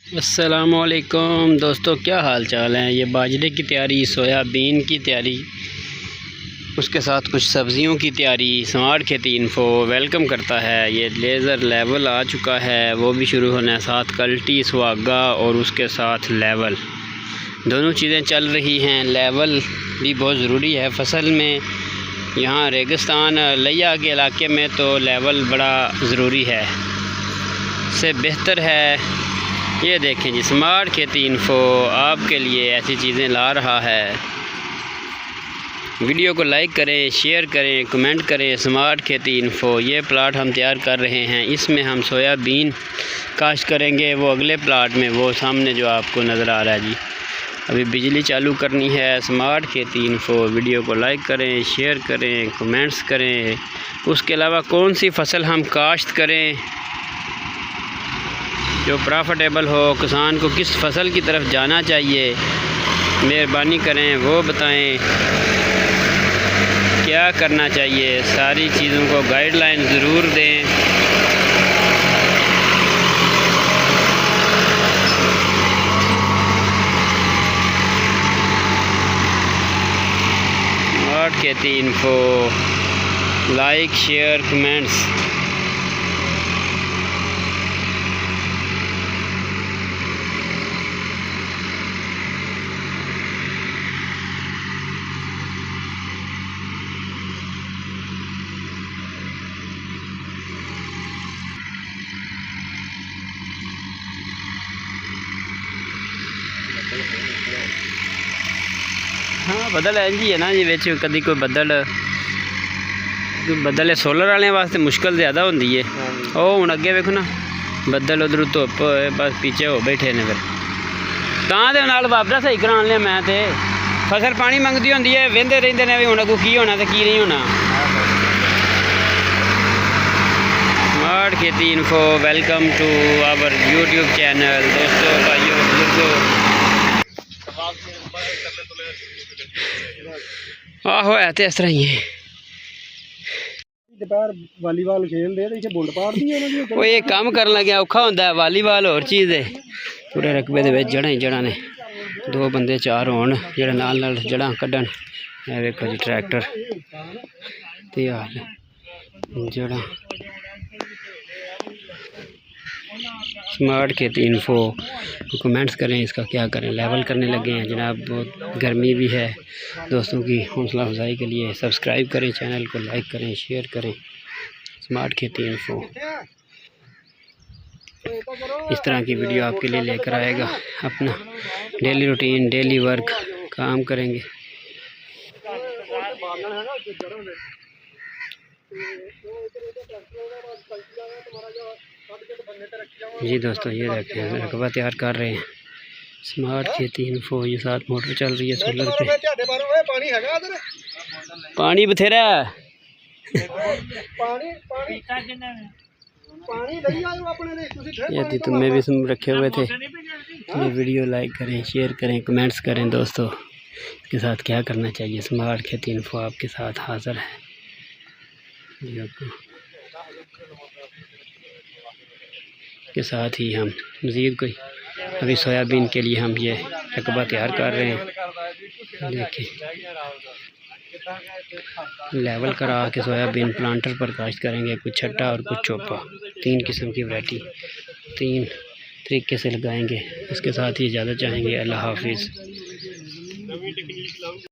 अस्सलामुअलैकुम दोस्तों, क्या हाल चाल है। ये बाजरे की तैयारी, सोयाबीन की तैयारी, उसके साथ कुछ सब्ज़ियों की तैयारी। स्मार्ट खेती इन्फो वेलकम करता है। ये लेज़र लेवल आ चुका है, वो भी शुरू होना है। साथ कल्टी सुहागा और उसके साथ लेवल, दोनों चीज़ें चल रही हैं। लेवल भी बहुत ज़रूरी है फसल में। यहाँ रेगिस्तान लिया के इलाके में तो लेवल बड़ा ज़रूरी है, से बेहतर है। ये देखें जी, स्मार्ट खेती इन्फो आपके लिए ऐसी चीज़ें ला रहा है। वीडियो को लाइक करें, शेयर करें, कमेंट करें। स्मार्ट खेती इन्फो, ये प्लाट हम तैयार कर रहे हैं। इसमें हम सोयाबीन काश्त करेंगे, वो अगले प्लाट में, वो सामने जो आपको नज़र आ रहा है जी। अभी बिजली चालू करनी है। स्मार्ट खेती इन्फो, वीडियो को लाइक करें, शेयर करें, कमेंट्स करें। उसके अलावा कौन सी फसल हम काश्त करें जो प्रॉफिटेबल हो, किसान को किस फसल की तरफ जाना चाहिए, मेहरबानी करें वो बताएं। क्या करना चाहिए, सारी चीज़ों को गाइडलाइन ज़रूर दें। स्मार्ट खेती इन्फो, लाइक शेयर कमेंट्स। हाँ, बदल इंज ही है ना जी, विच कदी कोई बदल सोलर वाले वास्ते मुश्किल ज़्यादा होंदी है। ਉਹ ਹੁਣ ਅੱਗੇ ਵੇਖੋ ਨਾ, ਬੱਦਲ ਉਧਰ ਧੁੱਪ ਹੋਏ, बस पीछे हो बैठे ने। फिर ਤਾਂ ਦੇ ਨਾਲ ਵਾਪਸ ਸਹੀ ਕਰਾਉਣ ਲਿਆ ਮੈਂ ਤੇ। फसल पानी मंगती होंदी है, वेंदे रहंदे ने भी हुण अगों की होना ते की नहीं होना। स्मार्ट खेती info, welcome to our YouTube channel. दोस्तों, भाइयों, बुजुर्गों, आहो है तो इस तरह ही है। दोपहर वालीबाल खेलते हैं, इत्थे बुंड पाड़दी है। वो ये काम करन लग्या औखा होंदा है। वालीबाल होर चीज़ है। पूरे रकबे दे विच जड़ां ही जड़ां ने, दो बंदे चार होण जेह्ड़े नाल नाल जड़ां कड्ढण। ए वेखो जी ट्रैक्टर ते हाल जड़ां। स्मार्ट खेती इन्फो, कमेंट्स करें इसका क्या करें। लेवल करने लगे हैं जनाब, बहुत गर्मी भी है। दोस्तों की हौसला अफजाई के लिए सब्सक्राइब करें, चैनल को लाइक करें, शेयर करें। स्मार्ट खेती इन्फो इस तरह की वीडियो आपके लिए लेकर आएगा। अपना डेली रूटीन, डेली वर्क काम करेंगे। जी दोस्तों, ये देखें रकबा तैयार कर रहे हैं। स्मार्ट खेती इन्फो, ये साथ मोटर चल रही है सोलर पे। पानी बथेरा यदि तुम्हें भी रखे हुए थे। ये वीडियो लाइक करें, शेयर करें, कमेंट्स करें। दोस्तों, इसके साथ क्या करना चाहिए। स्मार्ट खेती इन्फो आपके साथ हाजिर है। के साथ ही हम मज़ीद कोई अभी सोयाबीन के लिए हम ये रकबा तैयार कर रहे हैं। देखिए, लेवल करा के सोयाबीन प्लांटर पर काश्त करेंगे। कुछ छट्टा और कुछ चोपा, 3 किस्म की वैरायटी 3 तरीके से लगाएंगे। इसके साथ ही इजाज़त चाहेंगे। अल्लाह हाफिज़।